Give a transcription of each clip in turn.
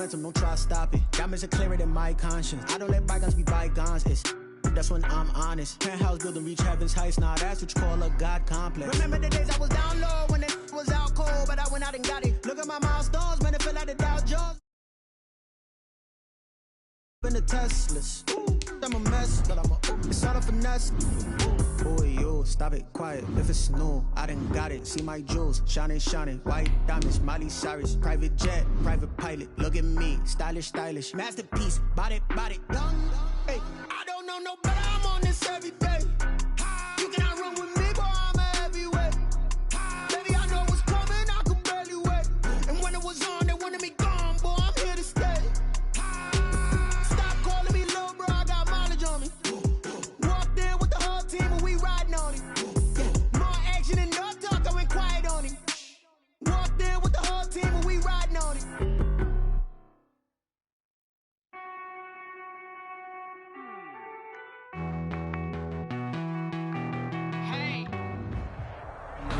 momentum, don't try to stop it. Diamonds are clearer than my conscience. I don't let bygones be bygones. That's when I'm honest. Penthouse building, reach heaven's heights. Nah, that's what you call a God complex. Remember the days I was down low when it was out cold, but I went out and got it. Look at my milestones, man, it feel like the Dow Jones. In the Teslas, I'm a mess, but it's all a finesse. Boy, yo, stop it, quiet. If it's new, I done got it. See my jewels, shining, white diamonds, Miley Cyrus, private jet, private pilot. Look at me, stylish, masterpiece, body, young. Hey, I don't know no better. I'm on this every day. You cannot run with me, boy. I'm a heavyweight. Baby, I know what's coming. I could barely wait. And when it was on, they wanted me gone, boy. I'm here to stay.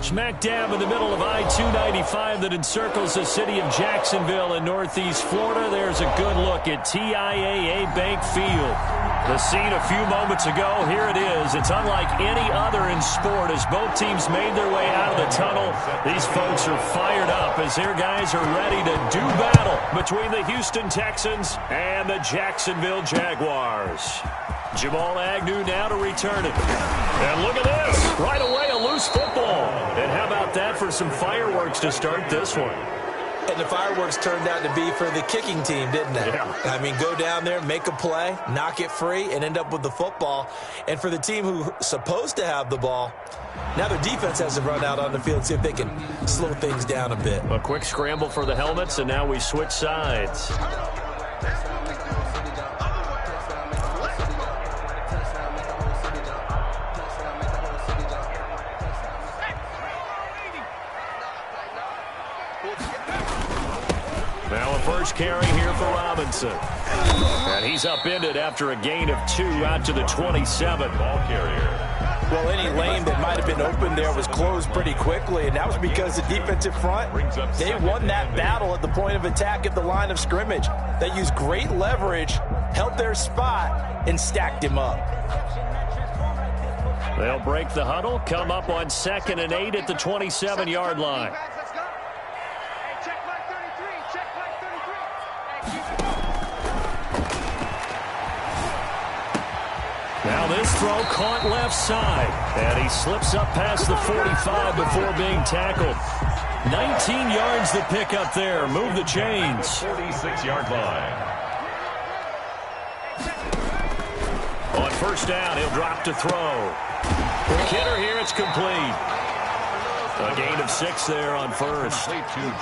Smack dab in the middle of I-295 that encircles the city of Jacksonville in northeast Florida. There's a good look at TIAA Bank Field. The scene a few moments ago, here it is. It's unlike any other in sport as both teams made their way out of the tunnel. These folks are fired up as their guys are ready to do battle between the Houston Texans and the Jacksonville Jaguars. Jamal Agnew now to return it. And look at this. Right away, a loose football. And how about that for some fireworks to start this one? And the fireworks turned out to be for the kicking team, didn't they? Yeah. I mean, go down there, make a play, knock it free, and end up with the football. And for the team who's supposed to have the ball, now their defense has to run out on the field, see if they can slow things down a bit. A quick scramble for the helmets, and now we switch sides. Now a first carry here for Robinson. And he's upended after a gain of 2 out to the 27. Ball carrier. Well, any lane that might have been open there was closed pretty quickly, and that was because the defensive front, they won that battle at the point of attack at the line of scrimmage. They used great leverage, held their spot, and stacked him up. They'll break the huddle, come up on 2nd and 8 at the 27-yard line. Now this throw caught left side, and he slips up past the 45 before being tackled. 19 yards to pick up there. Move the chains. 46-yard line. On first down, he'll drop to throw. Kidder here, it's complete. A gain of 6 there on first.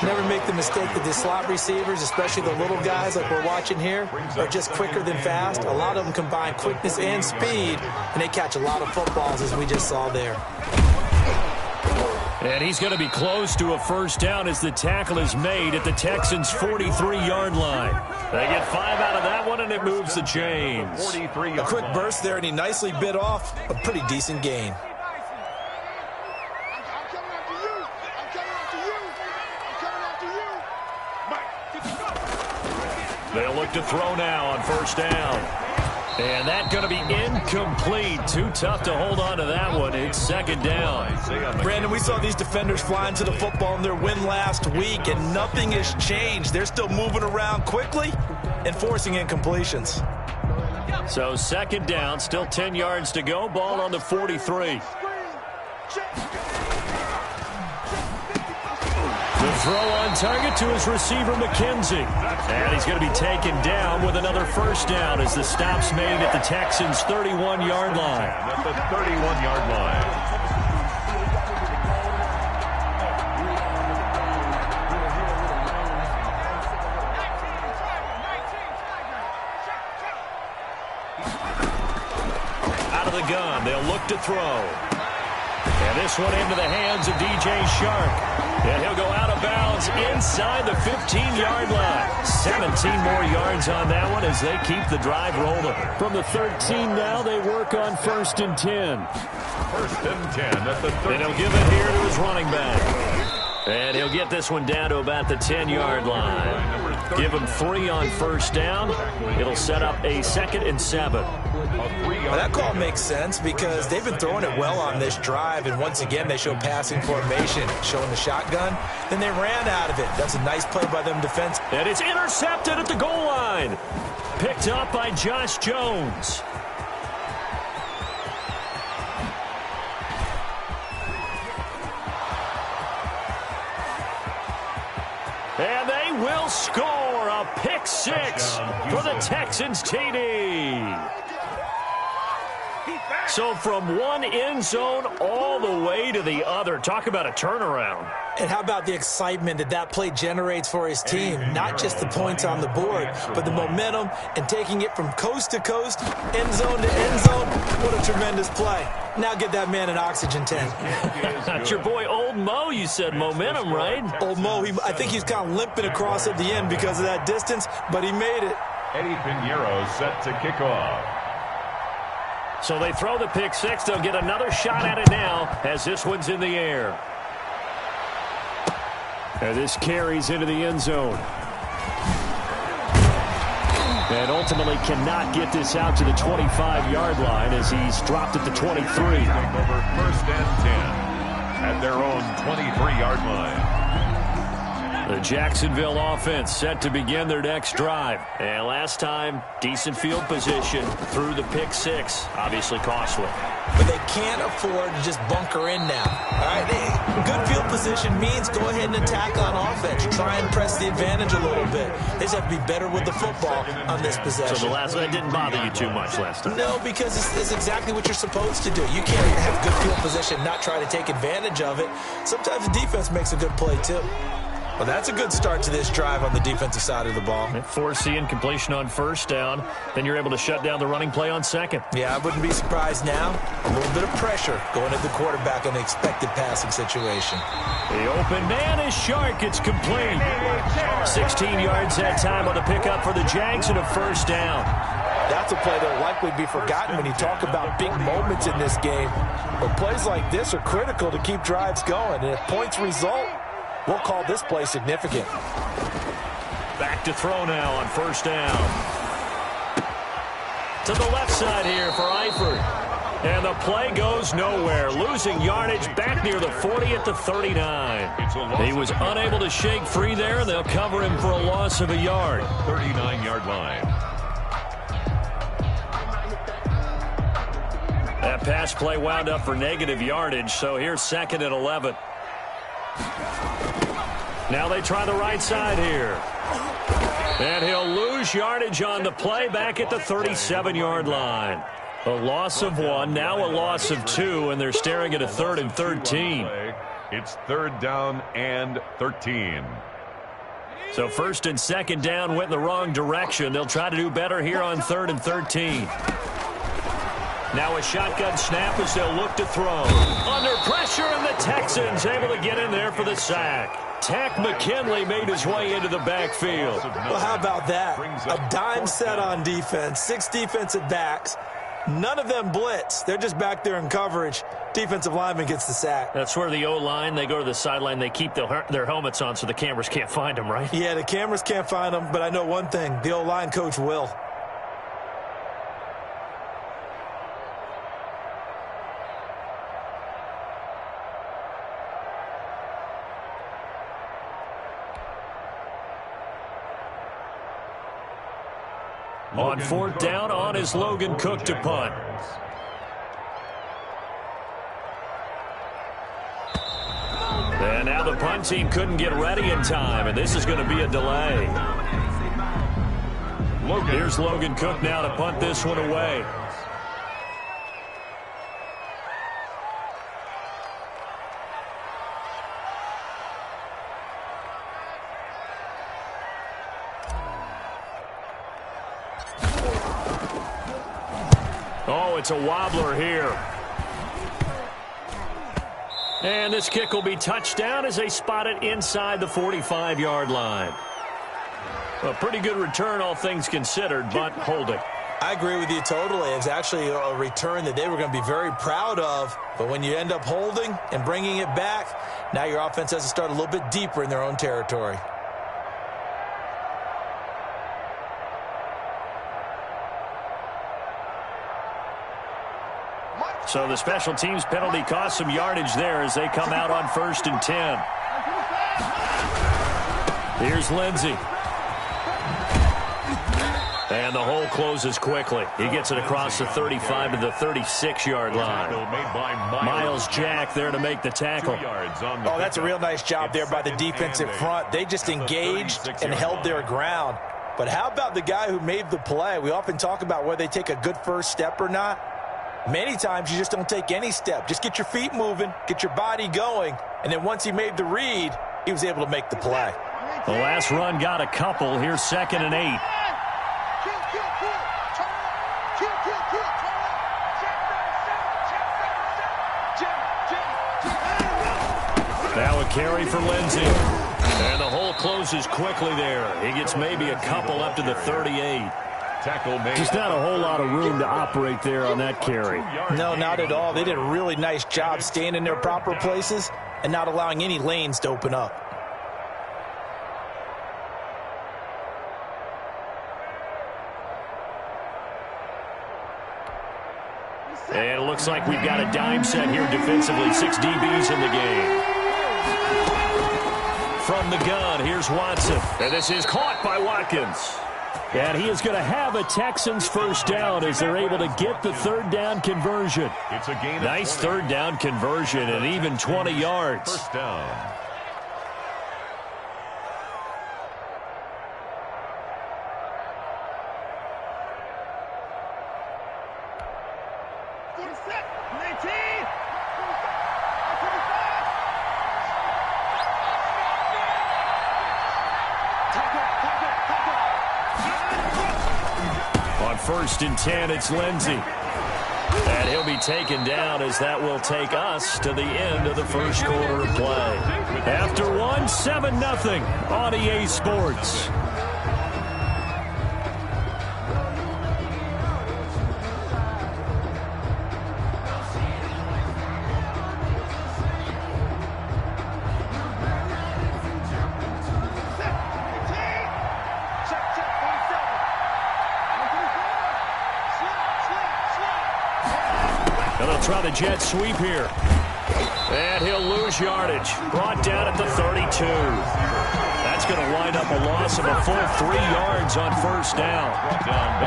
Never make the mistake that the slot receivers, especially the little guys like we're watching here, are just quicker than fast. A lot of them combine quickness and speed, and they catch a lot of footballs, as we just saw there. And he's going to be close to a first down as the tackle is made at the Texans' 43-yard line. They get 5 out of that one, and it moves the chains. A quick burst there, and he nicely bit off a pretty decent gain. They'll look to throw now on first down. And that's going to be incomplete. Too tough to hold on to that one. It's 2nd down. Brandon, we saw these defenders flying to the football in their win last week, and nothing has changed. They're still moving around quickly and forcing incompletions. So 2nd down, still 10 yards to go. Ball on the 43. The throw on target to his receiver, McKenzie. And he's going to be taken down with another first down as the stop's made at the Texans' 31-yard line. At the 31-yard line. Out of the gun, they'll look to throw. And this one into the hands of DJ Shark. And he'll go out of bounds inside the 15-yard line. 17 more yards on that one as they keep the drive rolling. From the 13 now, they work on 1st and 10. 1st and 10 at the 13. And he'll give it here to his running back. And he'll get this one down to about the 10-yard line. Give them 3 on first down. It'll set up a 2nd and 7. Well, that call makes sense because they've been throwing it well on this drive, and once again they show passing formation, showing the shotgun. Then they ran out of it. That's a nice play by them defense. And it's intercepted at the goal line. Picked up by Josh Jones. And they will score a pick 6 for the Texans TD. So from one end zone all the way to the other. Talk about a turnaround. And how about the excitement that play generates for his team? Not just the points on the board, but the momentum and taking it from coast to coast, end zone to end zone. What a tremendous play. Now get that man an oxygen tank. That's your boy Old Mo, you said momentum, right? Old Mo, I think he's kind of limping across at the end because of that distance, but he made it. Eddie Pinheiro set to kick off. So they throw the pick 6. They'll get another shot at it now as this one's in the air. And this carries into the end zone. And ultimately cannot get this out to the 25-yard line as he's dropped at the 23. Take over 1st and 10 at their own 23-yard line. The Jacksonville offense set to begin their next drive. And last time, decent field position through the pick 6. Obviously costly. But they can't afford to just bunker in now. All right, good field position means go ahead and attack on offense. Try and press the advantage a little bit. They just have to be better with the football on this possession. So the last one didn't bother you too much last time? No, because it's exactly what you're supposed to do. You can't have good field position and not try to take advantage of it. Sometimes the defense makes a good play, too. Well, that's a good start to this drive on the defensive side of the ball. Force incompletion on first down. Then you're able to shut down the running play on second. Yeah, I wouldn't be surprised now. A little bit of pressure going at the quarterback in an expected passing situation. The open man is Shark. It's complete. 16 yards that time on the pickup for the Jags and a first down. That's a play that will likely be forgotten when you talk about big moments in this game. But plays like this are critical to keep drives going. And if points result, we'll call this play significant. Back to throw now on first down. To the left side here for Eifert. And the play goes nowhere. Losing yardage back near the 40 at the 39. He was unable to shake free there, and they'll cover him for a loss of a yard. 39-yard line. That pass play wound up for negative yardage, so here's 2nd and 11. Now they try the right side here. And he'll lose yardage on the play back at the 37-yard line. A loss of 1, now a loss of 2, and they're staring at a 3rd and 13. It's 3rd down and 13. So 1st and 2nd down went in the wrong direction. They'll try to do better here on 3rd and 13. Now a shotgun snap as they'll look to throw. Under pressure, and the Texans able to get in there for the sack. Tack McKinley made his way into the backfield. Well, how about that? A dime set on defense, 6 defensive backs. None of them blitz. They're just back there in coverage. Defensive lineman gets the sack. That's where the O-line, they go to the sideline, they keep their helmets on so the cameras can't find them, right? Yeah, the cameras can't find them, but I know one thing. The O-line coach will. On 4th down, on is Logan Cook to punt. And now the punt team couldn't get ready in time, and this is going to be a delay. Here's Logan Cook now to punt this one away. Oh, it's a wobbler here. And this kick will be touchdown as they spot it inside the 45-yard line. A pretty good return, all things considered, but holding. I agree with you totally. It's actually a return that they were going to be very proud of. But when you end up holding and bringing it back, now your offense has to start a little bit deeper in their own territory. So the special teams penalty cost some yardage there as they come out on 1st and 10. Here's Lindsey. And the hole closes quickly. He gets it across the 35 to the 36-yard line. Miles Jack there to make the tackle. Oh, that's a real nice job there by the defensive front. They just engaged and held their ground. But how about the guy who made the play? We often talk about whether they take a good first step or not. Many times you just don't take any step. Just get your feet moving, get your body going, and then once he made the read, he was able to make the play. The last run got a couple. Here's 2nd and 8. Now a carry for Lindsey. And the hole closes quickly there. He gets maybe a couple up to the 38. Just not a whole lot of room to operate there on that carry. No, not at all. They did a really nice job staying in their proper places and not allowing any lanes to open up. And it looks like we've got a dime set here defensively. 6 DBs in the game. From the gun, here's Watson. And this is caught by Watkins. And he is going to have a Texans first down as they're able to get the 3rd down conversion. It's a gain of Nice 3rd down conversion and even 20 yards. First down. On 1st and 10, it's Lindsey. And he'll be taken down as that will take us to the end of the first quarter of play. After 7-0 on EA Sports. Try the jet sweep here. And he'll lose yardage. Brought down at the 32. That's going to wind up a loss of a full 3 yards on 1st down.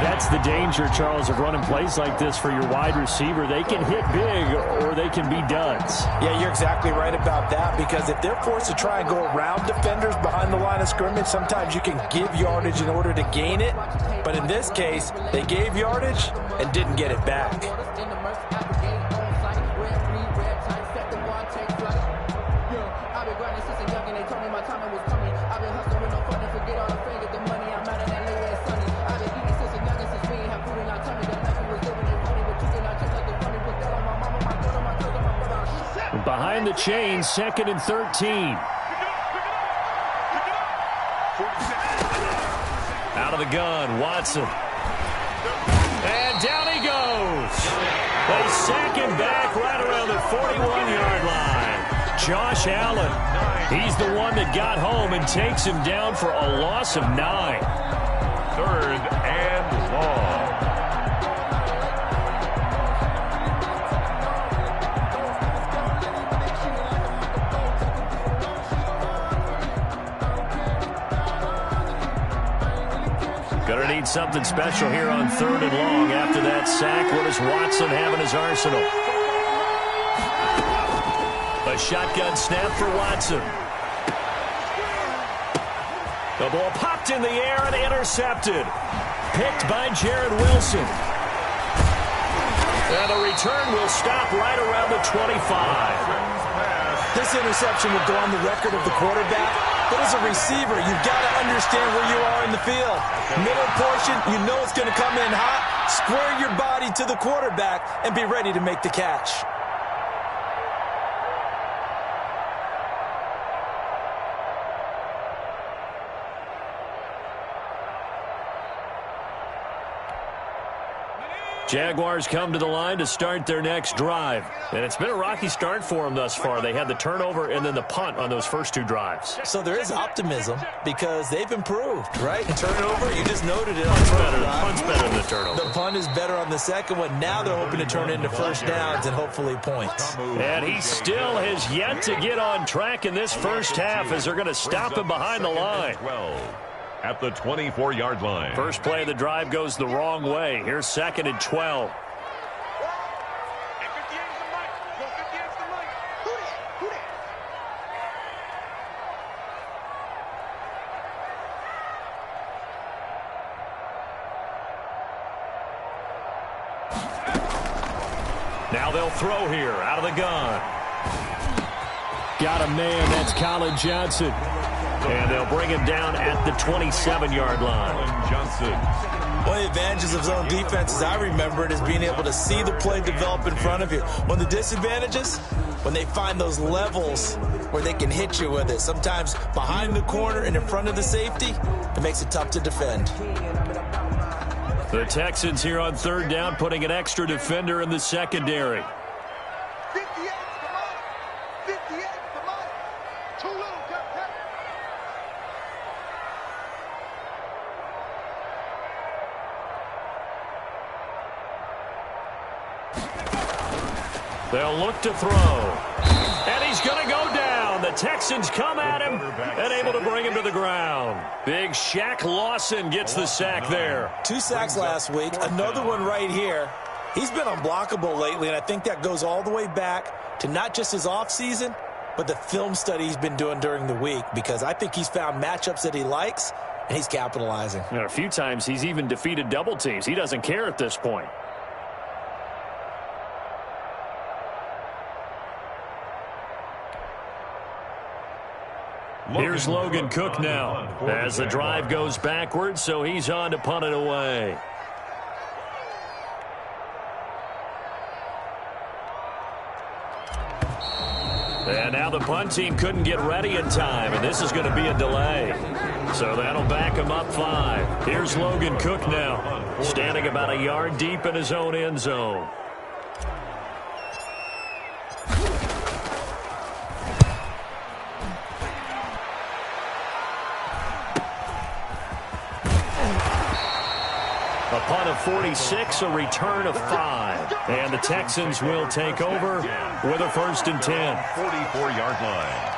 That's the danger, Charles, of running plays like this for your wide receiver. They can hit big or they can be duds. Yeah, you're exactly right about that, because if they're forced to try and go around defenders behind the line of scrimmage, sometimes you can give yardage in order to gain it. But in this case, they gave yardage and didn't get it back. Behind the chain, 2nd and 13. Out of the gun, Watson. And down he goes. They sack him back right around the 41-yard line. Josh Allen, he's the one that got home and takes him down for a loss of 9. 3rd and long. Going to need something special here on 3rd and long after that sack. What does Watson have in his arsenal? A shotgun snap for Watson. The ball popped in the air and intercepted. Picked by Jared Wilson. And the return will stop right around the 25. This interception will go on the record of the quarterback. But as a receiver, you've got to understand where you are in the field. Middle portion, you know it's going to come in hot. Square your body to the quarterback and be ready to make the catch. Jaguars come to the line to start their next drive. And it's been a rocky start for them thus far. They had the turnover and then the punt on those first two drives. So there is optimism because they've improved, right? Turnover, you just noted it. Punt's better than the turnover. The punt is better on the second one. Now they're hoping to turn it into first downs and hopefully points. And he still has yet to get on track in this first half as they're going to stop him behind the line. At the 24-yard line. First play of the drive goes the wrong way. Here's 2nd and 12. Now they'll throw here out of the gun. Got a man. That's Colin Johnson. And they'll bring him down at the 27-yard line. Johnson. One of the advantages of zone defense, as I remember it, is being able to see the play develop in front of you. One of the disadvantages, when they find those levels where they can hit you with it, sometimes behind the corner and in front of the safety, it makes it tough to defend. The Texans here on 3rd down, putting an extra defender in the secondary. They'll look to throw. And he's going to go down. The Texans come at him and able to bring him to the ground. Big Shaq Lawson gets the sack there. 2 sacks last week. Another one right here. He's been unblockable lately, and I think that goes all the way back to not just his offseason, but the film study he's been doing during the week, because I think he's found matchups that he likes, and he's capitalizing. And a few times he's even defeated double teams. He doesn't care at this point. Here's Logan Cook now as the drive goes backwards, so he's on to punt it away. And now the punt team couldn't get ready in time, and this is going to be a delay. So that'll back him up 5. Here's Logan Cook now, standing about a yard deep in his own end zone. A punt of 46, a return of 5. And the Texans will take over with a 1st and 10. 44-yard line.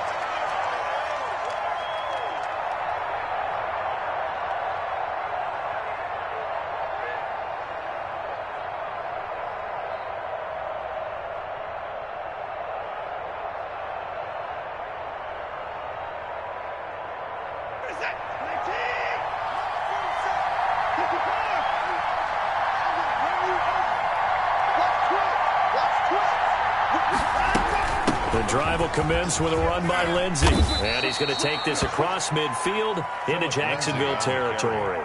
The drive will commence with a run by Lindsey. And he's going to take this across midfield into Jacksonville territory.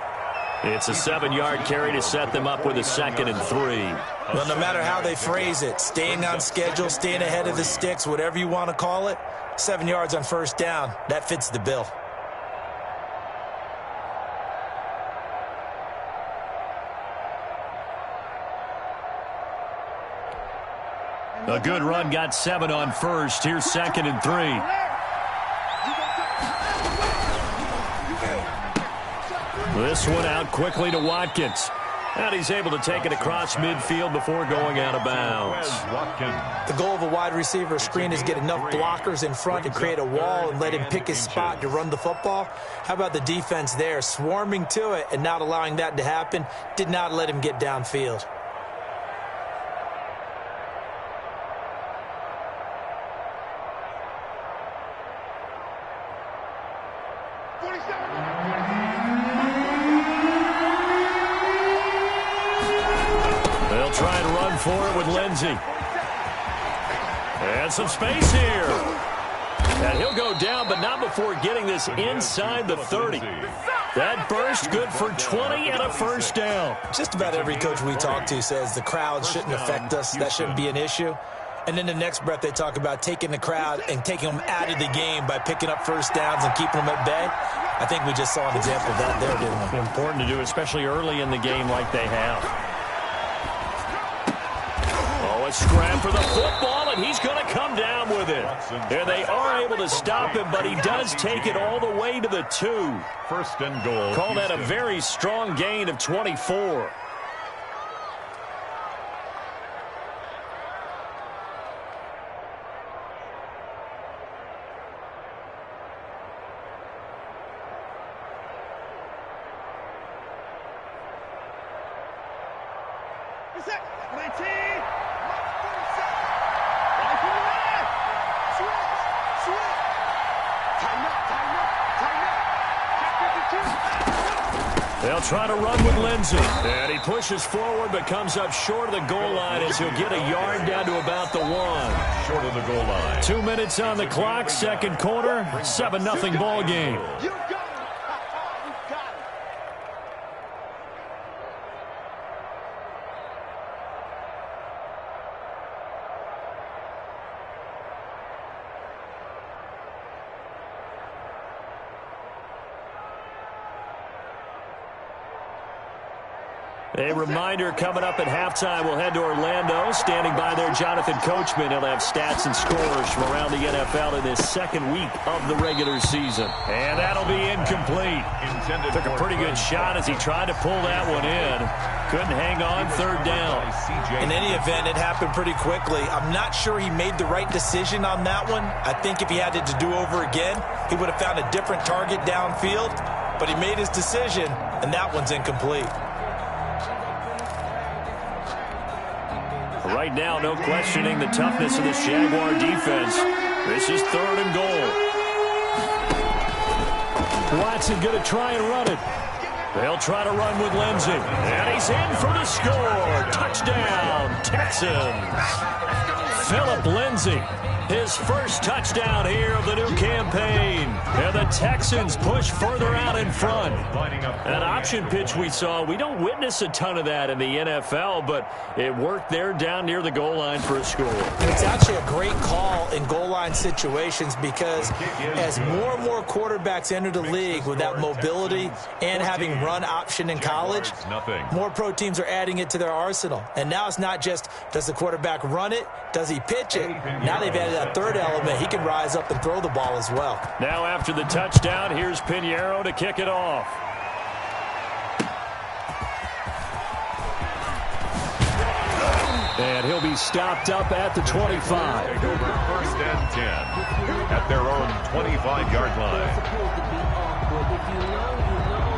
It's a 7-yard carry to set them up with a 2nd and 3. Well, no matter how they phrase it, staying on schedule, staying ahead of the sticks, whatever you want to call it, 7 yards on 1st down, that fits the bill. A good run got 7 on 1st. Here's 2nd and 3. This one out quickly to Watkins. And he's able to take it across midfield before going out of bounds. The goal of a wide receiver screen is get enough blockers in front to create a wall and let him pick his spot to run the football. How about the defense there, swarming to it and not allowing that to happen? Did not let him get downfield. They'll try and run for it with Lindsey. And some space here. And he'll go down, but not before getting this inside the 30. That burst good for 20 and a 1st down. Just about every coach we talk to says the crowd shouldn't affect us. That shouldn't be an issue. And then the next breath they talk about taking the crowd and taking them out of the game by picking up 1st downs and keeping them at bay. I think we just saw an example of that there, didn't we? Important to do, especially early in the game like they have. A scram for the football, and he's going to come down with it. And they are able to stop him, but he does take it all the way to the 2. First and goal. Call that a very strong gain of 24. They'll try to run with Lindsey. And he pushes forward but comes up short of the goal line as he'll get a yard down to about the 1. Short of the goal line. 2 minutes on the clock, second quarter, 7-0 ball game. A reminder coming up at halftime. We'll head to Orlando. Standing by there, Jonathan Coachman. He'll have stats and scores from around the NFL in this second week of the regular season. And that'll be incomplete. Took a pretty good shot as he tried to pull that one in. Couldn't hang on, third down. In any event, it happened pretty quickly. I'm not sure he made the right decision on that one. I think if he had it to do over again, he would have found a different target downfield. But he made his decision, and that one's incomplete. Right now, no questioning the toughness of this Jaguar defense. This is third and goal. Watson going to try and run it. They'll try to run with Lindsey. And he's in for the score. Touchdown, Texans. Philip Lindsey, his first touchdown here of the new campaign. And the Texans push further out in front. That option pitch we saw, we don't witness a ton of that in the NFL, but it worked there down near the goal line for a score. It's actually a great call in goal line situations because as more and more quarterbacks enter the league with that mobility and having run option in college, more pro teams are adding it to their arsenal. And now it's not just does the quarterback run it, does he pitch it? Now they've added that third element. He can rise up and throw the ball as well. Now after the touchdown, here's Pinheiro to kick it off. And he'll be stopped up at the 25. First and 10 at their own 25-yard line. If you know, you know.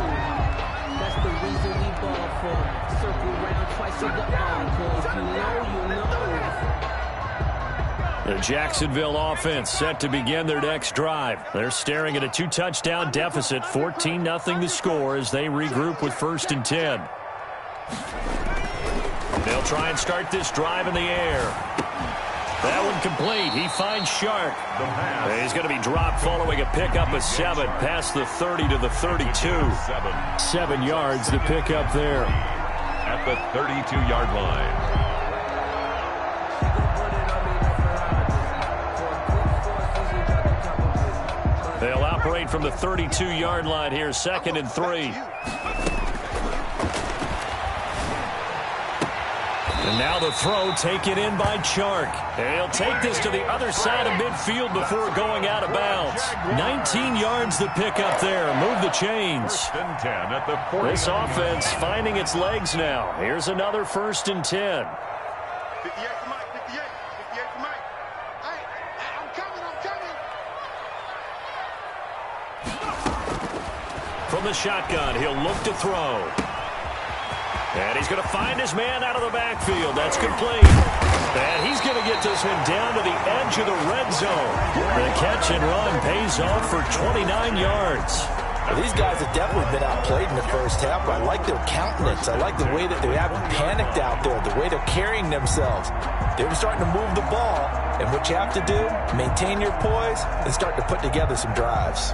That's the reason we ball for. Circle round twice to the encore. If you know, you know. The Jacksonville offense set to begin their next drive. They're staring at a 2-touchdown deficit, 14-0 the score as they regroup with first and 10. They'll try and start this drive in the air. That one complete. He finds Shark. He's going to be dropped following a pickup of 7 past the 30 to the 32. 7 yards the pickup there. At the 32-yard line. They'll operate from the 32-yard line here, 2nd and 3. And now the throw taken in by Chark. And he'll take this to the other side of midfield before going out of bounds. 19 yards the pickup there. Move the chains. First and 10 at the 40. This offense finding its legs now. Here's another 1st and 10. 58 for Mike, 58 for Mike. I'm coming. From the shotgun, he'll look to throw. And he's going to find his man out of the backfield. That's complete. And he's going to get this one down to the edge of the red zone. The catch and run pays off for 29 yards. Well, these guys have definitely been outplayed in the first half, but I like their countenance. I like the way that they haven't panicked out there, the way they're carrying themselves. They're starting to move the ball, and what you have to do, maintain your poise and start to put together some drives.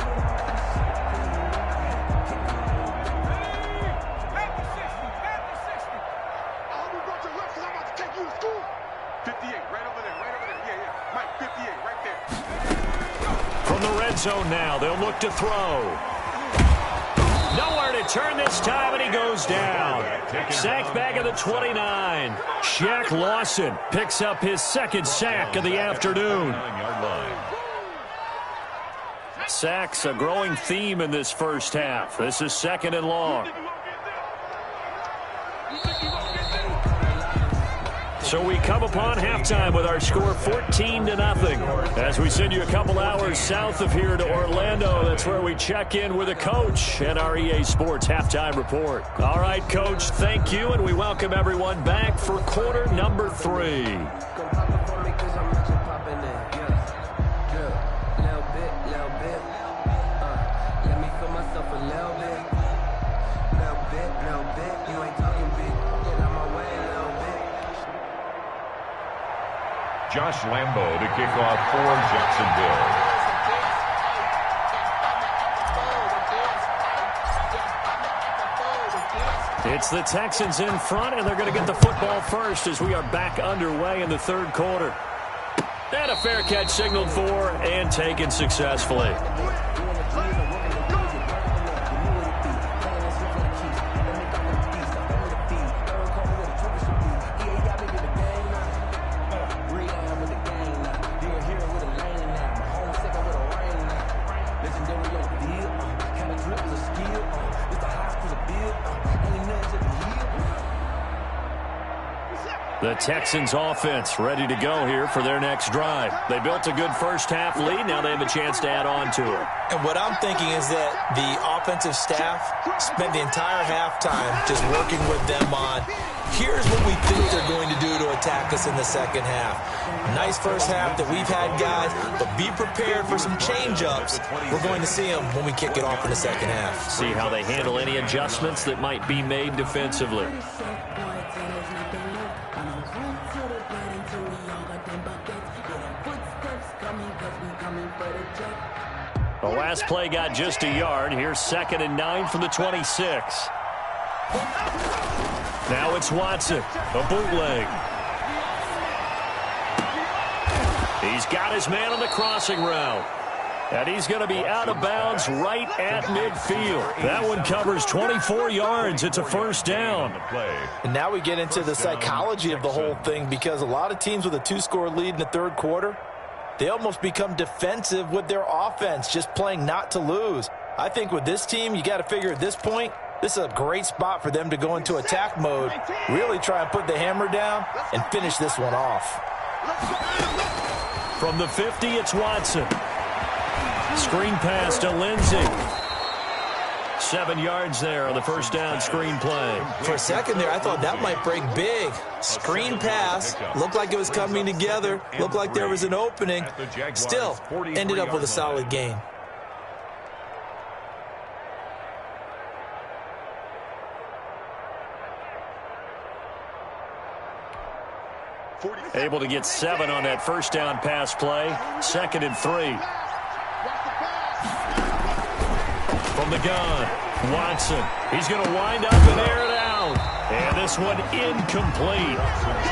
Zone now. They'll look to throw. Nowhere to turn this time, and he goes down. Sacked back at the 29. Shaq Lawson picks up his second sack of the afternoon. Sacks a growing theme in this first half. This is 2nd and long. So we come upon halftime with our score 14-0. As we send you a couple hours south of here to Orlando, that's where we check in with a coach at our EA Sports Halftime Report. All right, Coach, thank you, and we welcome everyone back for quarter number 3. Josh Lambo to kick off for Jacksonville. It's the Texans in front, and they're going to get the football first as we are back underway in the third quarter. And a fair catch signaled for and taken successfully. The Texans offense ready to go here for their next drive. They built a good first half lead. Now they have a chance to add on to it. And what I'm thinking is that the offensive staff spent the entire halftime just working with them on, here's what we think they're going to do to attack us in the second half. Nice first half that we've had, guys, but be prepared for some change-ups. We're going to see them when we kick it off in the second half. See how they handle any adjustments that might be made defensively. The last play got just a yard. Here's 2nd and 9 from the 26. Now it's Watson, a bootleg. He's got his man on the crossing route. And he's going to be out of bounds right at midfield. That one covers 24 yards. It's a first down. And now we get into the psychology of the whole thing, because a lot of teams with a 2-score lead in the third quarter, they almost become defensive with their offense, just playing not to lose. I think with this team, you got to figure at this point, this is a great spot for them to go into attack mode, really try and put the hammer down and finish this one off. From the 50, it's Watson. Screen pass to Lindsey. 7 yards there on the first down screen play. For a second there, I thought that might break big. Screen pass, looked like it was coming together, looked like there was an opening. Still, ended up with a solid gain. Able to get 7 on that first down pass play. 2nd and 3. From the gun, Watson. He's going to wind up and air it out. And this one incomplete.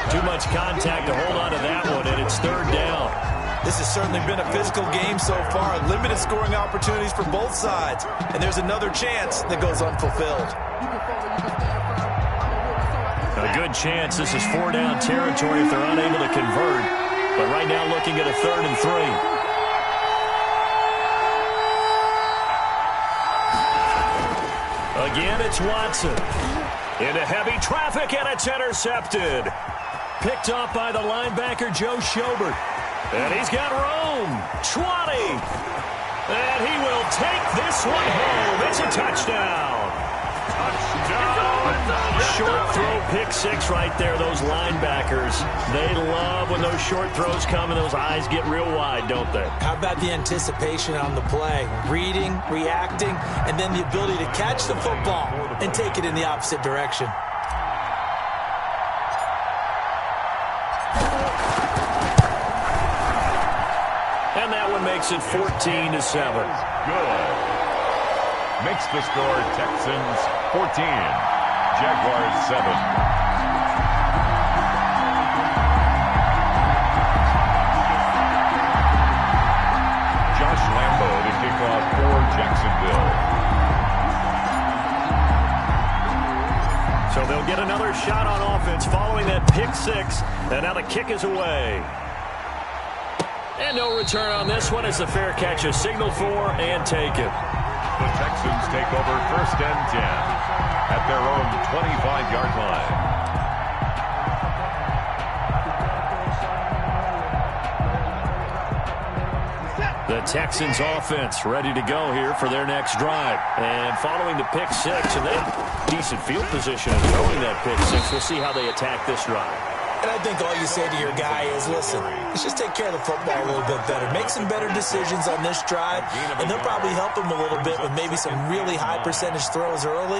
Too much contact to hold on to that one, and it's 3rd down. This has certainly been a physical game so far. Limited scoring opportunities for both sides. And there's another chance that goes unfulfilled. A good chance this is 4-down territory if they're unable to convert. But right now looking at a 3rd and 3. Again, it's Watson. Into heavy traffic, and it's intercepted. Picked off by the linebacker, Joe Schobert. And he's got room. 20. And he will take this one home. It's a touchdown. Short throw, pick 6 right there. Those linebackers, they love when those short throws come and those eyes get real wide, don't they? How about the anticipation on the play? Reading, reacting, and then the ability to catch the football and take it in the opposite direction. And that one makes it 14-7. Good. Makes the score Texans 14, Jaguars 7. Josh Lambo to kick off for Jacksonville. So they'll get another shot on offense following that pick six. And now the kick is away. And no return on this one as the fair catch is signaled for and taken. The Texans take over 1st and 10 at their own 25-yard line. The Texans offense ready to go here for their next drive. And following the pick six, and then decent field position and throwing that pick six, we'll see how they attack this drive. And I think all you say to your guy is, listen, let's just take care of the football a little bit better. Make some better decisions on this drive, and they'll probably help him a little bit with maybe some really high percentage throws early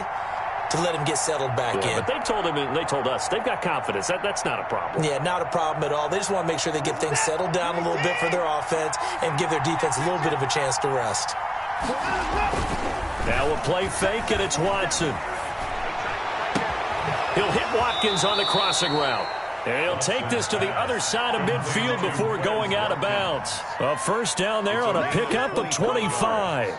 to let him get settled back in. But they told him, and they told us, they've got confidence. That's not a problem. Yeah, not a problem at all. They just want to make sure they get things settled down a little bit for their offense and give their defense a little bit of a chance to rest. Now a play fake, and it's Watson. He'll hit Watkins on the crossing route. And he'll take this to the other side of midfield before going out of bounds. A first down there on a pickup of 25.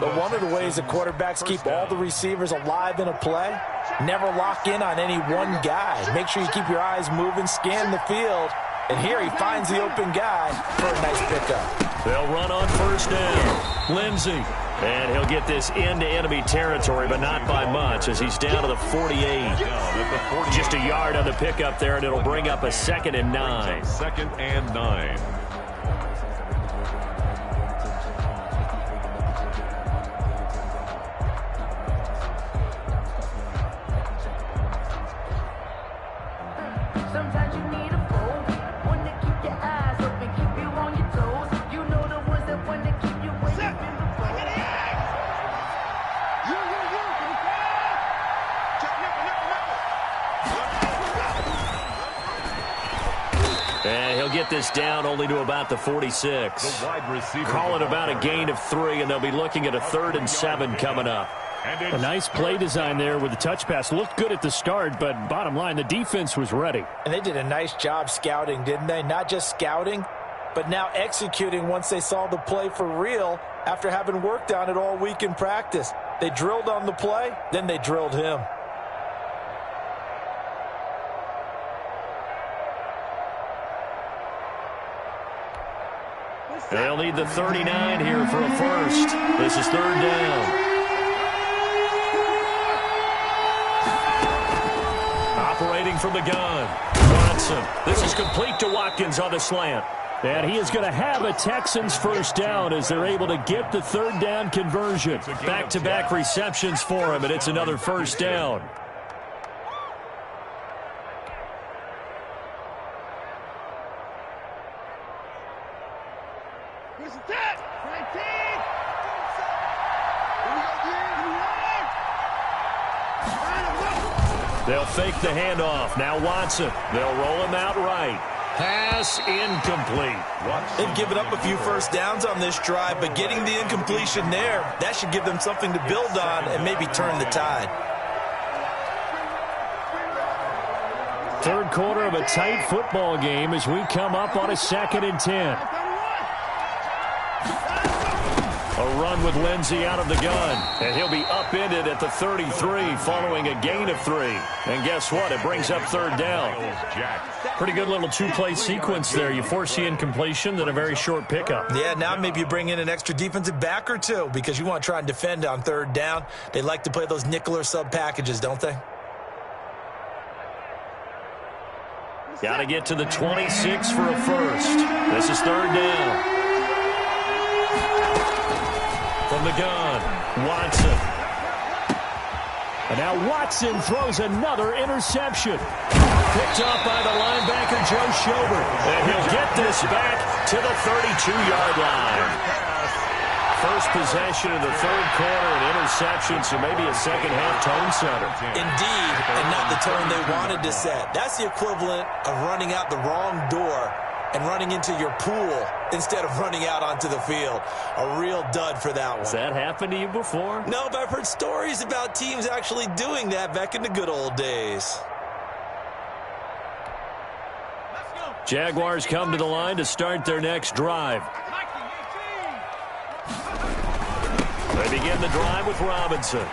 But one of the ways the quarterbacks keep all the receivers alive in a play, never lock in on any one guy. Make sure you keep your eyes moving, scan the field. And here he finds the open guy for a nice pickup. They'll run on first down. Lindsey. And he'll get this into enemy territory, but not by much as he's down to the 48. Just a yard on the pickup there, and it'll bring up a 2nd and 9. 2nd and 9. Sometimes you need a foe, one to keep your eyes open, keep you on your toes. You know the ones that want to keep you when you've been before. And he'll get this down only to about the 46. Call it about a gain of 3, and they'll be looking at a 3rd and 7 coming up. A nice play design there with the touch pass. Looked good at the start, but bottom line, the defense was ready. And they did a nice job scouting, didn't they? Not just scouting, but now executing once they saw the play for real after having worked on it all week in practice. They drilled on the play, then they drilled him. They'll need the 39 here for a first. This is 3rd down. Operating from the gun. Watson. This is complete to Watkins on the slant. And he is going to have a Texans first down as they're able to get the 3rd down conversion. Back-to-back receptions for him, and it's another first down. They'll fake the handoff. Now Watson. They'll roll him out right. Pass incomplete. They've given up a few first downs on this drive, but getting the incompletion there, that should give them something to build on and maybe turn the tide. 3rd quarter of a tight football game as we come up on a 2nd and 10. A run with Lindsey out of the gun. And he'll be upended at the 33 following a gain of 3. And guess what? It brings up 3rd down. Pretty good little 2-play sequence there. You force the incompletion, then a very short pickup. Yeah, now maybe you bring in an extra defensive back or two because you want to try and defend on 3rd down. They like to play those nickel or sub packages, don't they? Got to get to the 26 for a first. This is 3rd down. From the gun, Watson. And now Watson throws another interception. Picked up by the linebacker, Joe Schobert. And he'll get this back to the 32-yard line. First possession of the 3rd quarter, an interception, so maybe a second-half tone setter. Indeed, and not the tone they wanted to set. That's the equivalent of running out the wrong door and running into your pool instead of running out onto the field. A real dud for that one. Has that happened to you before? No, but I've heard stories about teams actually doing that back in the good old days. Jaguars come to the line to start their next drive. They begin the drive with Robinson.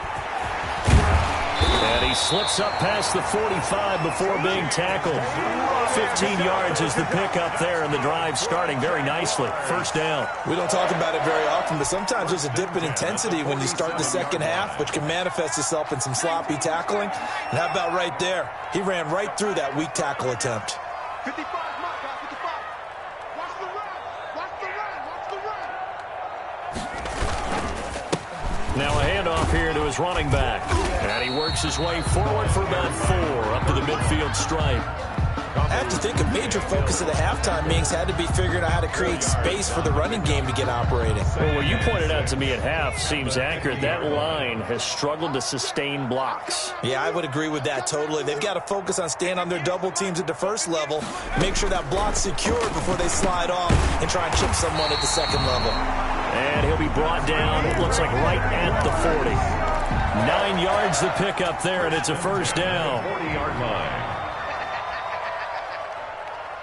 And he slips up past the 45 before being tackled. 15 yards is the pickup there, and the drive starting very nicely. First down. We don't talk about it very often, but sometimes there's a dip in intensity when you start the second half, which can manifest itself in some sloppy tackling. And how about right there? He ran right through that weak tackle attempt. 55, my guy, 55. Watch the run. Watch the run. Watch the run. Now a handoff here to his running back. And he works his way forward for about 4 up to the midfield stripe. I have to think a major focus of the halftime meetings had to be figuring out how to create space for the running game to get operating. Well, what you pointed out to me at half seems accurate. That line has struggled to sustain blocks. Yeah, I would agree with that totally. They've got to focus on staying on their double teams at the first level, make sure that block's secured before they slide off and try and chip someone at the second level. And he'll be brought down, it looks like right at the 40. 9 yards the pickup there, and it's a first down. 40-yard line.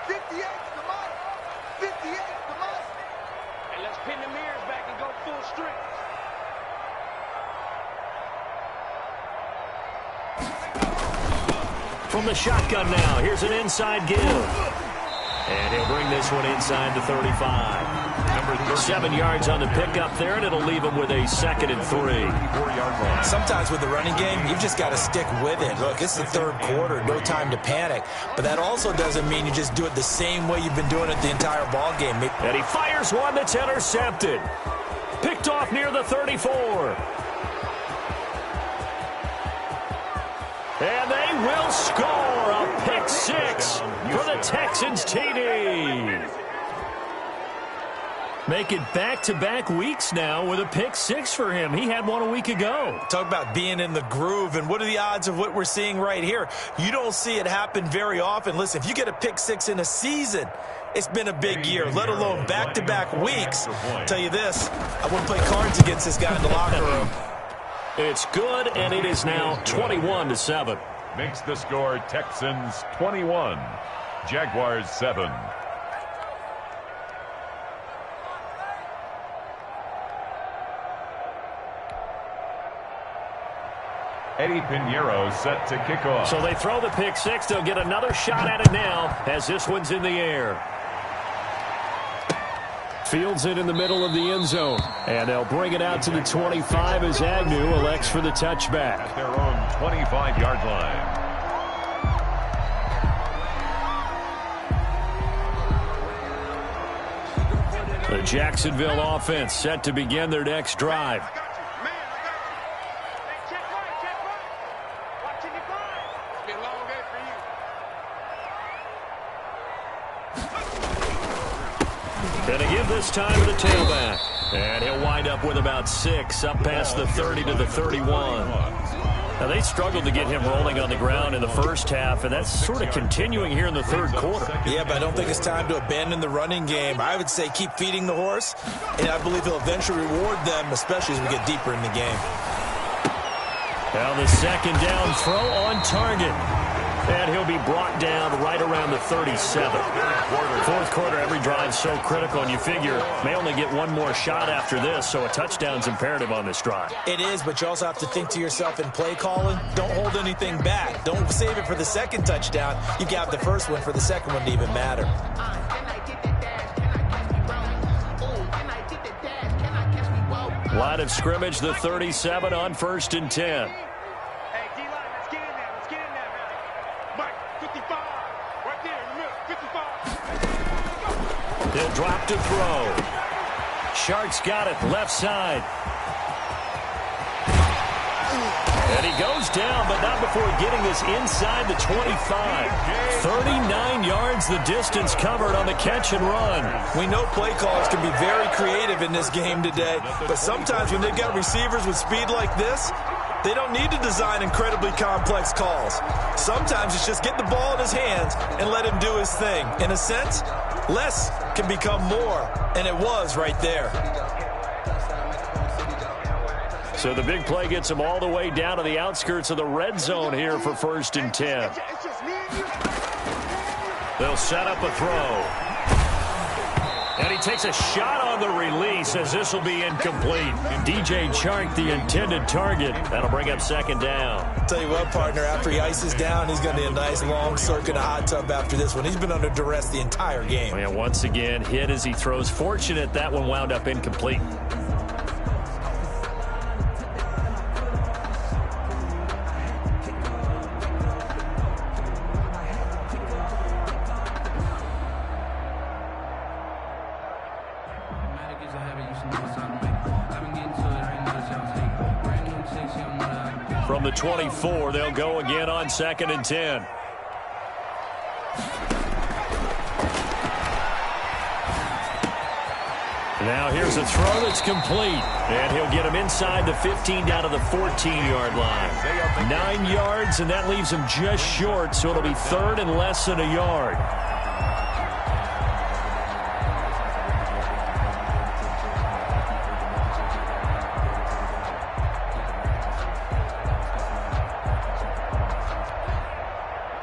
58 to the mark. 58 to the mark. And let's pin the mirrors back and go full strength. From the shotgun now, here's an inside give. And he'll bring this one inside the 35. 7 yards on the pickup there, and it'll leave him with a 2nd and 3. 4-yard line. Sometimes with the running game, you've just got to stick with it. Look, it's the third quarter, no time to panic. But that also doesn't mean you just do it the same way you've been doing it the entire ball game. And he fires one that's intercepted. Picked off near the 34. And they will score a pick 6 for the Texans TD. Make it back-to-back weeks now with a pick 6 for him. He had one a week ago. Talk about being in the groove, and what are the odds of what we're seeing right here? You don't see it happen very often. Listen, if you get a pick 6 in a season, it's been a big year, let alone back-to-back weeks. I'll tell you this, I wouldn't play cards against this guy in the locker room. It's good, and it is now 21-7. Makes the score Texans 21, Jaguars 7. Eddie Pinheiro set to kick off. So they throw the pick 6. They'll get another shot at it now as this one's in the air. Fields it in the middle of the end zone. And they'll bring it out to the 25 as Agnew elects for the touchback. At their own 25-yard line. The Jacksonville offense set to begin their next drive. And to give this time to the tailback. And he'll wind up with about 6 up past the 30 to the 31. Now, they struggled to get him rolling on the ground in the first half, and that's sort of continuing here in the third quarter. Yeah, but I don't think it's time to abandon the running game. I would say keep feeding the horse, and I believe he'll eventually reward them, especially as we get deeper in the game. Now the second down throw on target. And he'll be brought down right around the 37. Fourth quarter, every drive's so critical, and you figure may only get one more shot after this, so a touchdown's imperative on this drive. It is, but you also have to think to yourself in play calling, don't hold anything back. Don't save it for the second touchdown. You got the first one for the second one to even matter. Line of scrimmage, the 37 on 1st and 10. They'll drop to throw. Sharks got it left side. And he goes down, but not before getting this inside the 25. 39 yards the distance covered on the catch and run. We know play callers can be very creative in this game today, but sometimes when they've got receivers with speed like this, they don't need to design incredibly complex calls. Sometimes it's just get the ball in his hands and let him do his thing. In a sense, less can become more, and it was right there. So the big play gets him all the way down to the outskirts of the red zone here for 1st and 10. They'll set up a throw. And he takes a shot on the release as this will be incomplete. DJ Chark, the intended target. That'll bring up second down. I'll tell you what, partner, after he ices down, he's going to need a nice long circuit of hot tub after this one. He's been under duress the entire game. And once again, hit as he throws. Fortunate that one wound up incomplete. From the 24, they'll go again on 2nd and 10. Now here's a throw that's complete. And he'll get him inside the 15 down to the 14-yard line. 9 yards, and that leaves him just short, so it'll be 3rd and less than a yard.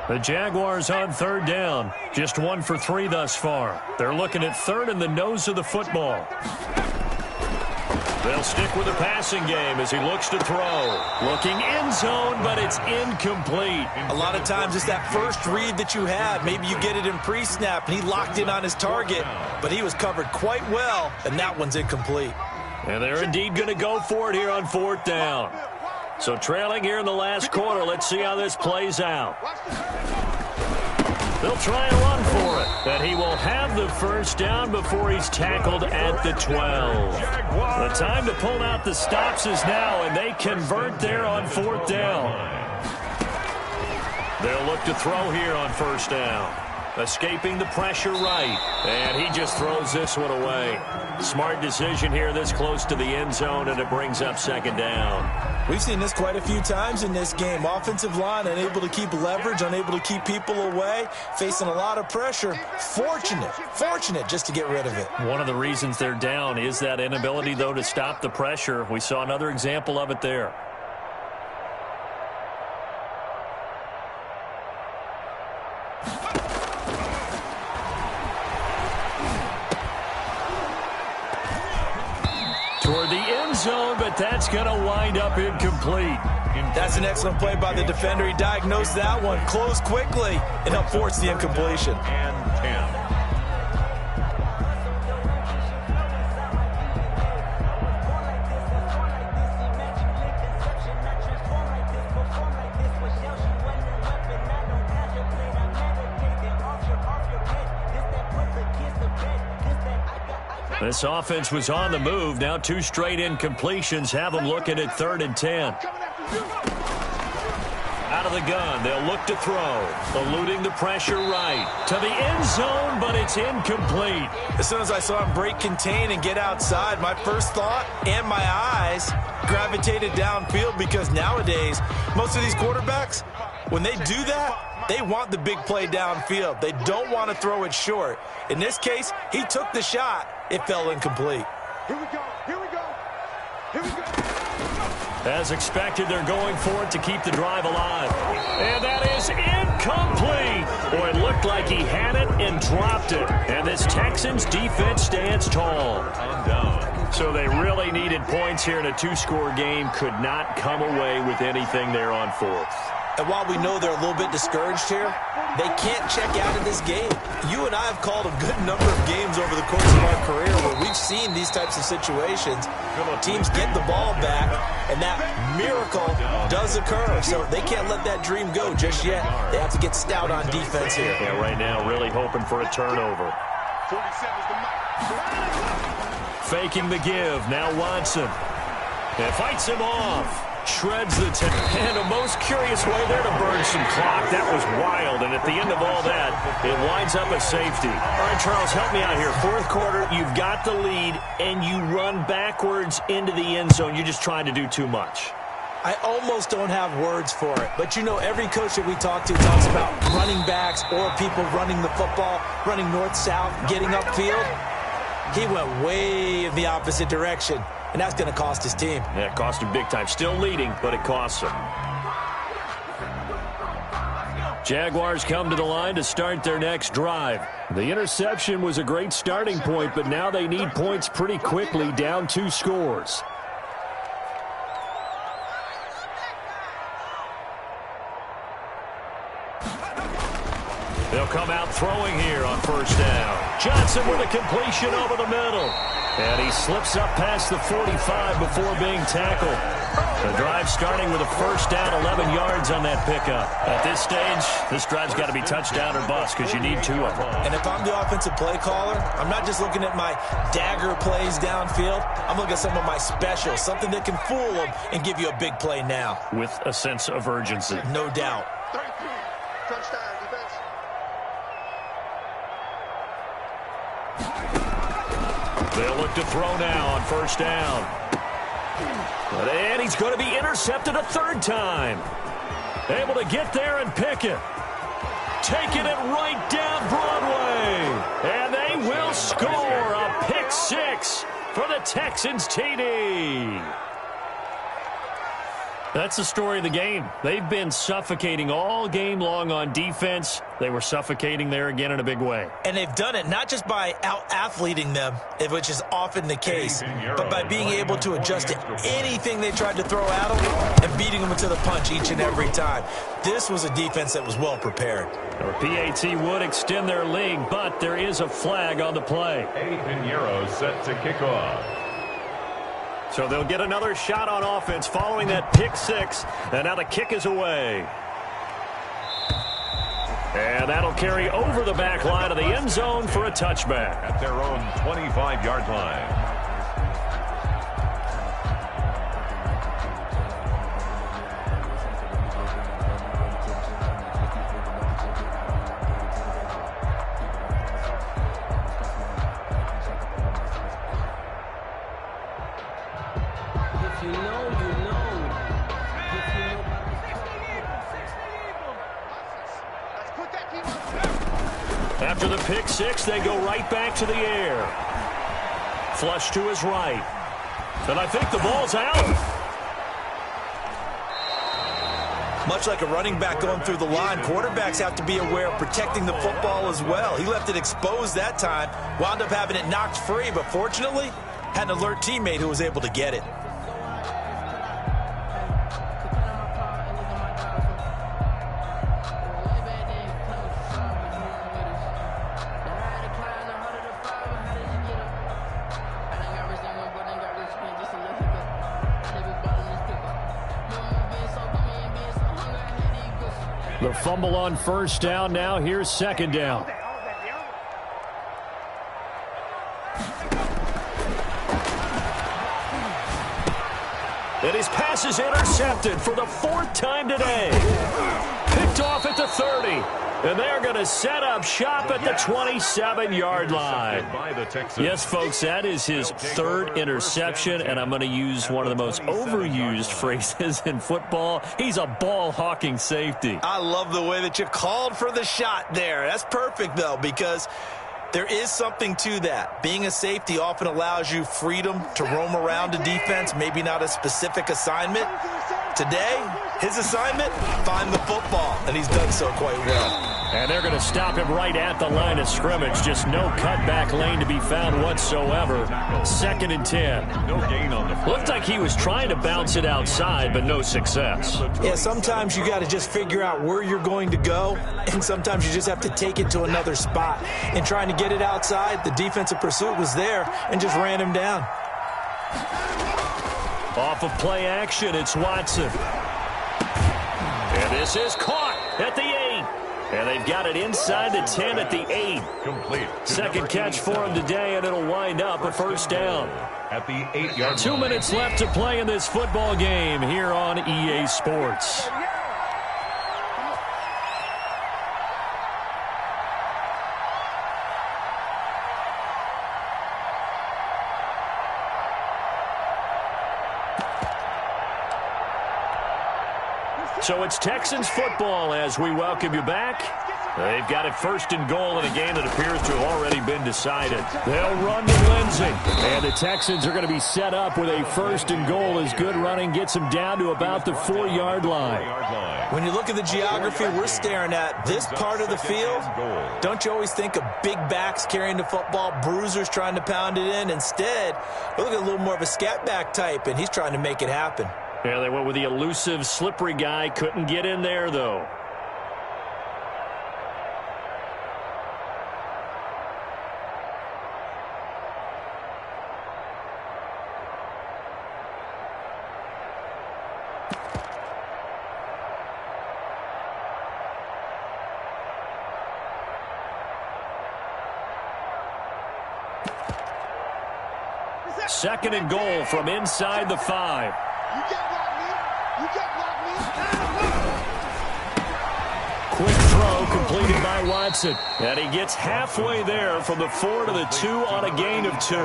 The Jaguars on 3rd down. Just 1 for 3 thus far. They're looking at 3rd in the nose of the football. They'll stick with the passing game as he looks to throw. Looking end zone, but it's incomplete. A lot of times it's that first read that you have. Maybe you get it in pre-snap, and he locked in on his target, but he was covered quite well, and that one's incomplete. And they're indeed going to go for it here on 4th down. So trailing here in the last quarter, let's see how this plays out. They'll try and run for it. And he will have the first down before he's tackled at the 12. The time to pull out the stops is now, and they convert there on 4th down. They'll look to throw here on 1st down. Escaping the pressure right. And he just throws this one away. Smart decision here this close to the end zone, and it brings up 2nd down. We've seen this quite a few times in this game. Offensive line unable to keep leverage, unable to keep people away, facing a lot of pressure. Fortunate just to get rid of it. One of the reasons they're down is that inability, though, to stop the pressure. We saw another example of it there. Toward the end zone, but that's going to wind up incomplete. That's an excellent play by the defender. He diagnosed that one, closed quickly, and helped force the incompletion. And 10. This offense was on the move. Now 2 straight incompletions have them looking at 3rd and 10. Out of the gun, they'll look to throw. Eluding the pressure right. To the end zone, but it's incomplete. As soon as I saw him break contain and get outside, my first thought and my eyes gravitated downfield, because nowadays, most of these quarterbacks, when they do that, they want the big play downfield. They don't want to throw it short. In this case, he took the shot. It fell incomplete. Here we go. Here we go. Here we go. As expected, they're going for it to keep the drive alive. And that is incomplete. Boy, it looked like he had it and dropped it. And this Texans defense stands tall. So they really needed points here in a 2-score game. Could not come away with anything there on 4th. And while we know they're a little bit discouraged here, they can't check out of this game. You and I have called a good number of games over the course of our career where we've seen these types of situations. Teams get the ball back, and that miracle does occur. So they can't let that dream go just yet. They have to get stout on defense here. Yeah, right now really hoping for a turnover. 47's the mic. Faking the give. Now Watson. And fights him off. Shreds the and a most curious way there to burn some clock. That was wild, and at the end of all that, it winds up a safety. All right, Charles, help me out here. 4th quarter, you've got the lead, and you run backwards into the end zone. You're just trying to do too much. I almost don't have words for it, but you know, every coach that we talk to talks about running backs or people running the football, running north-south, getting upfield. He went way in the opposite direction. And that's going to cost his team. Yeah, it cost him big time. Still leading, but it costs him. Jaguars come to the line to start their next drive. The interception was a great starting point, but now they need points pretty quickly, down 2 scores. They'll come out throwing here on first down. Johnson with a completion over the middle. And he slips up past the 45 before being tackled. The drive starting with a first down, 11 yards on that pickup. At this stage, this drive's got to be touchdown or bust because you need 2 of them. And if I'm the offensive play caller, I'm not just looking at my dagger plays downfield. I'm looking at some of my specials, something that can fool them and give you a big play now. With a sense of urgency. No doubt. 3-3. Touchdown, defense. They'll look to throw now on first down. And he's going to be intercepted a 3rd time. Able to get there and pick it. Taking it right down Broadway. And they will score a pick 6 for the Texans TD. That's the story of the game. They've been suffocating all game long on defense. They were suffocating there again in a big way. And they've done it not just by out-athleting them, which is often the case, but by being able to adjust to anything they tried to throw at them and beating them to the punch each and every time. This was a defense that was well prepared. Or PAT would extend their lead, but there is a flag on the play. Pinheiro set to kick off. So they'll get another shot on offense following that pick 6. And now the kick is away. And that'll carry over the back line of the end zone for a touchback. At their own 25-yard line. After the pick 6, they go right back to the air. Flush to his right. And I think the ball's out. Much like a running back going through the line, quarterbacks have to be aware of protecting the football as well. He left it exposed that time, wound up having it knocked free, but fortunately, had an alert teammate who was able to get it. The fumble on first down now. Here's second down. And his pass is intercepted for the 4th time today. Picked off at the 30. And they're going to set up shop at the 27-yard line. Yes, folks, that is his 3rd interception, and I'm going to use one of the most overused phrases in football. He's a ball-hawking safety. I love the way that you called for the shot there. That's perfect, though, because there is something to that. Being a safety often allows you freedom to roam around a defense, maybe not a specific assignment. Today, his assignment, find the football, and he's done so quite well. And they're going to stop him right at the line of scrimmage. Just no cutback lane to be found whatsoever. 2nd and 10. No gain on the play. Looked like he was trying to bounce it outside, but no success. Yeah, sometimes you got to just figure out where you're going to go, and sometimes you just have to take it to another spot. And trying to get it outside, the defensive pursuit was there and just ran him down. Off of play action, it's Watson. And this is caught at the 8. And they've got it inside the 10 at the 8. Complete. 2nd catch for him today, and it'll wind up a first down. At the 8-yard line. 2 minutes left to play in this football game here on EA Sports. So it's Texans football as we welcome you back. They've got it 1st and goal in a game that appears to have already been decided. They'll run to Lindsay. And the Texans are going to be set up with a 1st and goal as good running gets them down to about the 4-yard line. When you look at the geography we're staring at, this part of the field, don't you always think of big backs carrying the football, bruisers trying to pound it in? Instead, we look at a little more of a scat back type, and he's trying to make it happen. Yeah, they went with the elusive, slippery guy. Couldn't get in there, though. Second and goal from inside the 5. Quick throw completed by Watson. And he gets halfway there from the 4 to the 2 on a gain of 2.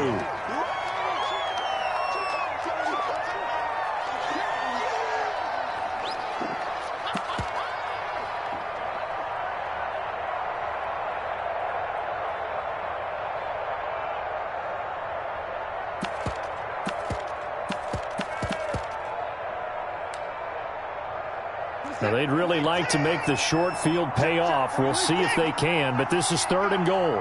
Now, they'd really like to make the short field pay off. We'll see if they can, but this is third and goal.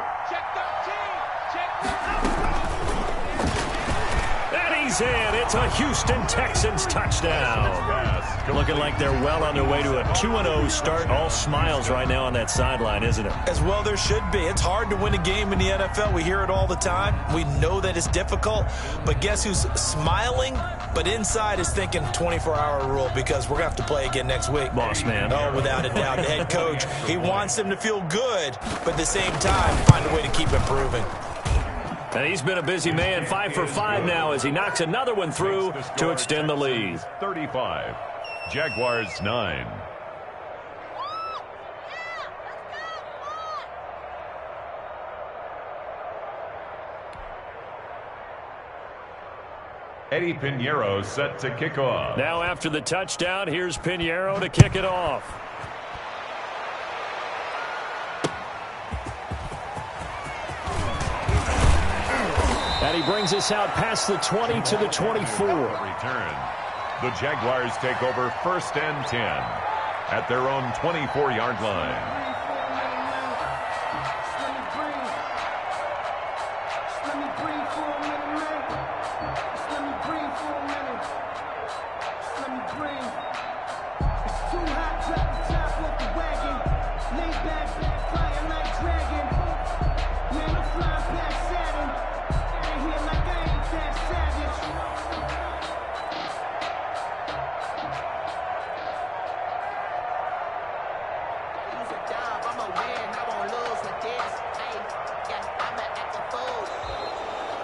And he's in. It's a Houston Texans touchdown. Looking like they're well on their way to a 2-0 start. All smiles right now on that sideline, isn't it? As well there should be. It's hard to win a game in the NFL. We hear it all the time. We know that it's difficult. But guess who's smiling? But inside is thinking 24-hour rule because we're going to have to play again next week. Boss man. Oh, without a doubt. The head coach, he wants him to feel good, but at the same time, find a way to keep improving. And he's been a busy man. 5 for 5 now as he knocks another one through to extend the lead. 35. Jaguars 9. Eddie Pinheiro set to kick off. Now after the touchdown, here's Pinheiro to kick it off. And he brings us out past the 20 to the 24. Return. The Jaguars take over 1st and 10 at their own 24-yard line.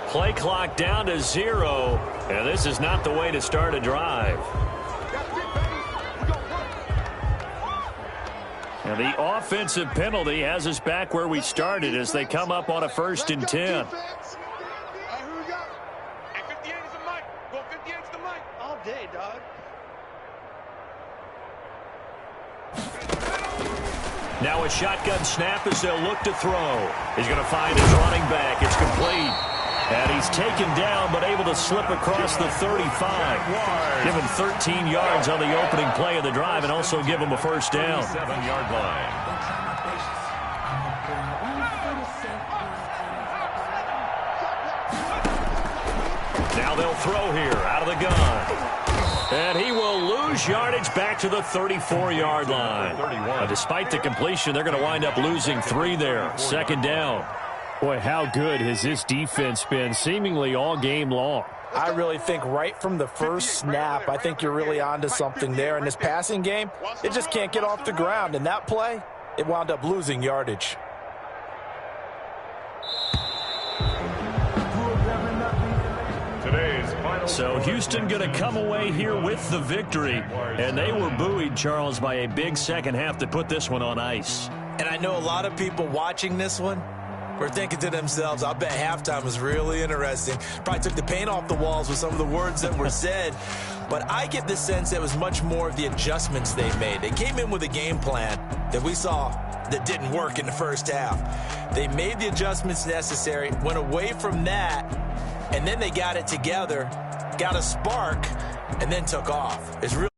Play clock down to 0, and this is not the way to start a drive. And the offensive penalty has us back where we started as they come up on a 1st and 10. Now a shotgun snap as they'll look to throw. He's going to find his running back. It's complete. And he's taken down but able to slip across the 35. Give him 13 yards on the opening play of the drive and also give him a first down. 7-yard line. Now they'll throw here out of the gun. And he will lose yardage back to the 34-yard line. Despite the completion, they're going to wind up losing 3 there. 2nd down. Boy, how good has this defense been seemingly all game long? I really think right from the first snap, I think you're really onto something there. In this passing game, it just can't get off the ground. In that play, it wound up losing yardage. So Houston going to come away here with the victory. And they were buoyed, Charles, by a big second half to put this one on ice. And I know a lot of people watching this one were thinking to themselves, I bet halftime was really interesting. Probably took the paint off the walls with some of the words that were said. But I get the sense that it was much more of the adjustments they made. They came in with a game plan that we saw that didn't work in the first half. They made the adjustments necessary, went away from that, and then they got it together, got a spark, and then took off. It's really